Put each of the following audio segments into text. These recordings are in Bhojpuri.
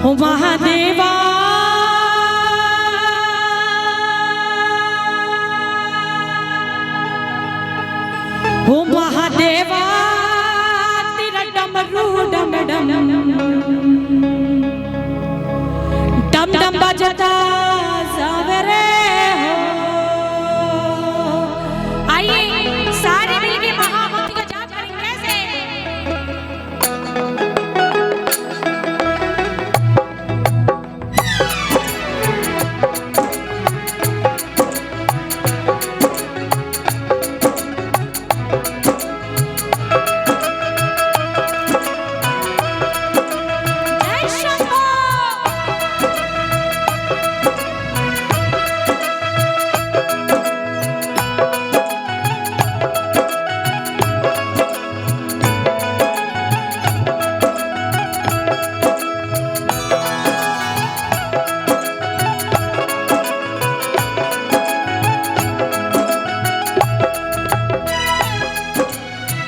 हो महादेवा हो महादेवा तेरा डमरू डम डम डम डम बजता सवेरे हो। आइए सारे मिलके महामंत्र का जाप करें। कैसे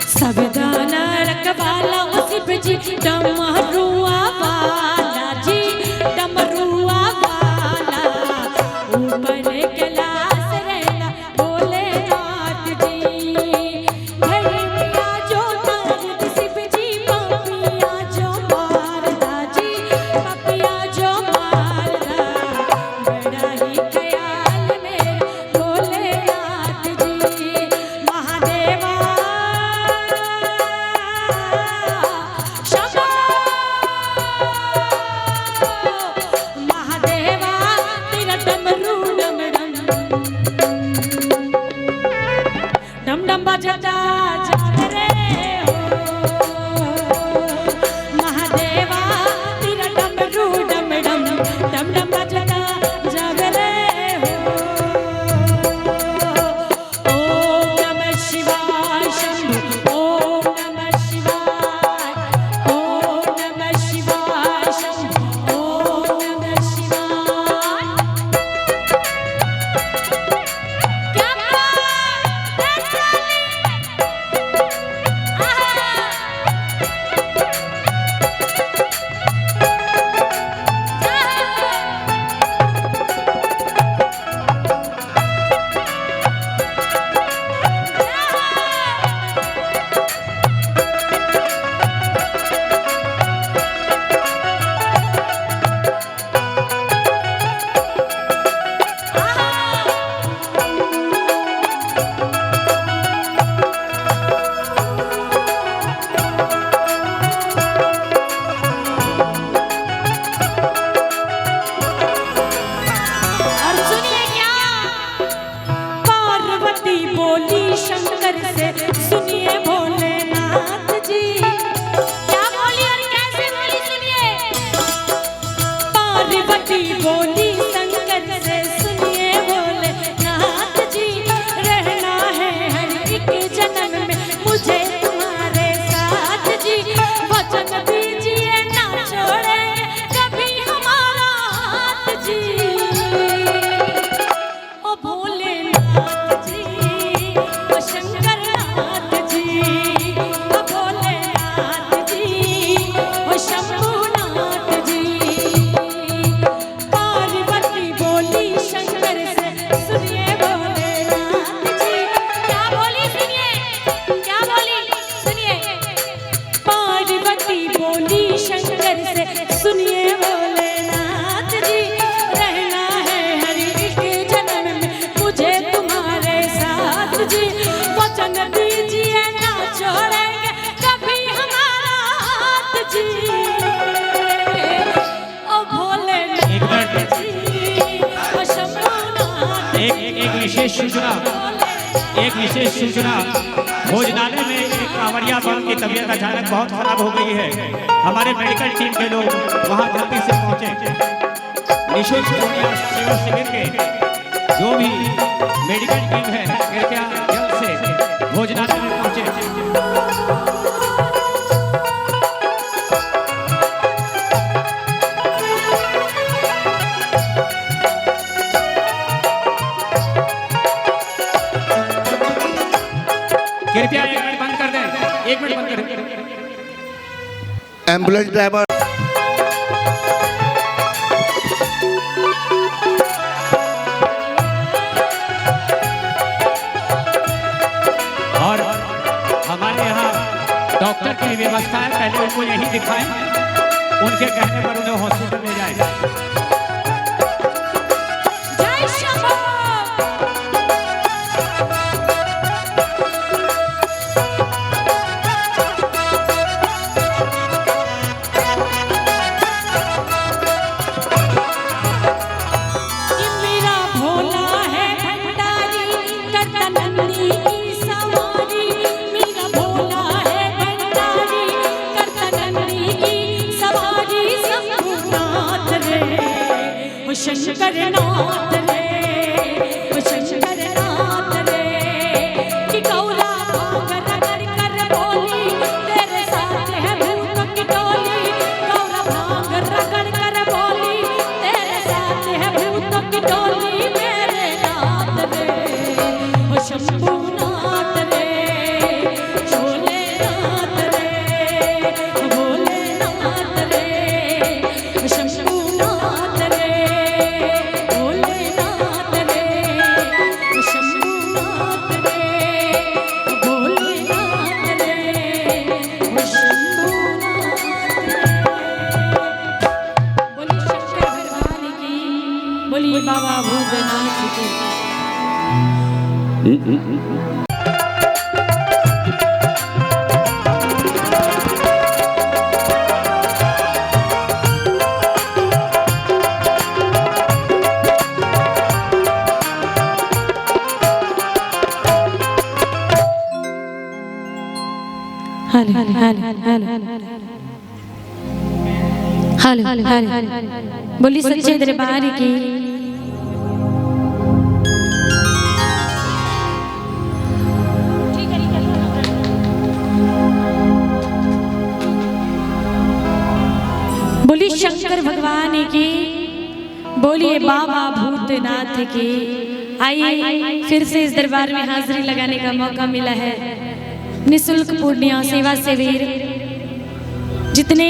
सबदाना रखवाला उसी पे जी डमरुआ वाला जी डमरुआ वाला ऊपर कैलाश रहना भोलेनाथ जी। भैया जो नारद शिव जी पपिया जो मारदा जी पपिया जो मारदा बड़ा ही ख्याल में भोलेनाथ जी। महादेवा महादेवा तेरा डमरू डम डम डम बजता जागरे हो। महादेवा तेरा डमरू डम डम बजता जागरे हो। ओम नमः शिवाय शंभु ओम नमः शिवाय ओम नमः शिवाय शंभु ओम नमः शिवाय। क्या शंकर से सुनिए भोलेनाथ जी। क्या बोली और कैसे बोली सुनिए। पार्वती बोली शंकर से सुनिए भोलेनाथ जी। रहना है हर एक जन्म में मुझे तुम्हारे साथ जी। वचन दीजिए ना छोड़ेंगे कभी हमारा हाथ जी। ओ भोलेनाथ जी शंकरनाथ जी ओ भोलेनाथ जी ओ शंभुनाथ जी। पार्वती बोली शंकर से सुनिए भोलेनाथ जी। क्या बोली सुनिए क्या बोली सुनिए। पार्वती बोली शंकर से सुनिए भोलेनाथ जी। रहना है हर एक जन्म में मुझे तुम्हारे साथ जी। वचन दीजिए ना छोड़ेंगे कभी हमारा हाथ जी। ओ भोलेनाथ जी ओ शंभुनाथ। एक विशेष सूचना भोजनालय में एक कांवरिया बम की तबीयत अचानक बहुत खराब हो गई है। हमारे मेडिकल टीम के लोग वहां जल्दी से पहुंचे। निःशुल्क सेवा शिविर के जो भी मेडिकल टीम है कृपया जल्द से भोजनालय में पहुंचे। कृपया 1 मिनट बंद कर दें, 1 मिनट बंद करें। एम्बुलेंस ड्राइवर व्यवस्था है, पहले उनको यहीं दिखाएं, उनके कहने पर उन्हें हॉस्पिटल ले जाएं। जय शंभो। शंकर नाथ रे, ओ शंकर नाथ रे, कि गौरा भाग रगड़ कर बोली, तेरे साथ है भूत की टोली। गौरा भाग रगड़ कर बोली, तेरे साथ है भूत की टोली। मेरे नाथ रे, ओ शंभू नाथ रे, शोले नाथ रे, भोले नाथ रे, ओ शंभू नाथ रे, बोलिए बाबा भूतनाथ की। बोली सच्चे दरबार की। बोली शंकर भगवान की। बोलिए बाबा भूतनाथ की। आइए फिर से इस दरबार में हाजिरी लगाने का मौका मिला है। निःशुल्क पूर्णिया सेवा शिविर, जितने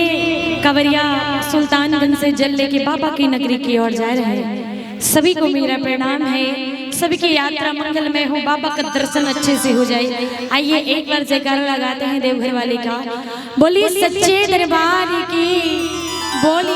कवरिया सुल्तानगंज से जल लेके बाबा की नगरी की ओर जा रहे हैं, सभी को मेरा प्रणाम है। सभी की यात्रा मंगलमय हो, बाबा का दर्शन अच्छे से हो जाए। आइए एक बार जयकारा लगाते हैं देवघर वाले का। बोलिए सच्चे दरबार की। बोलिए।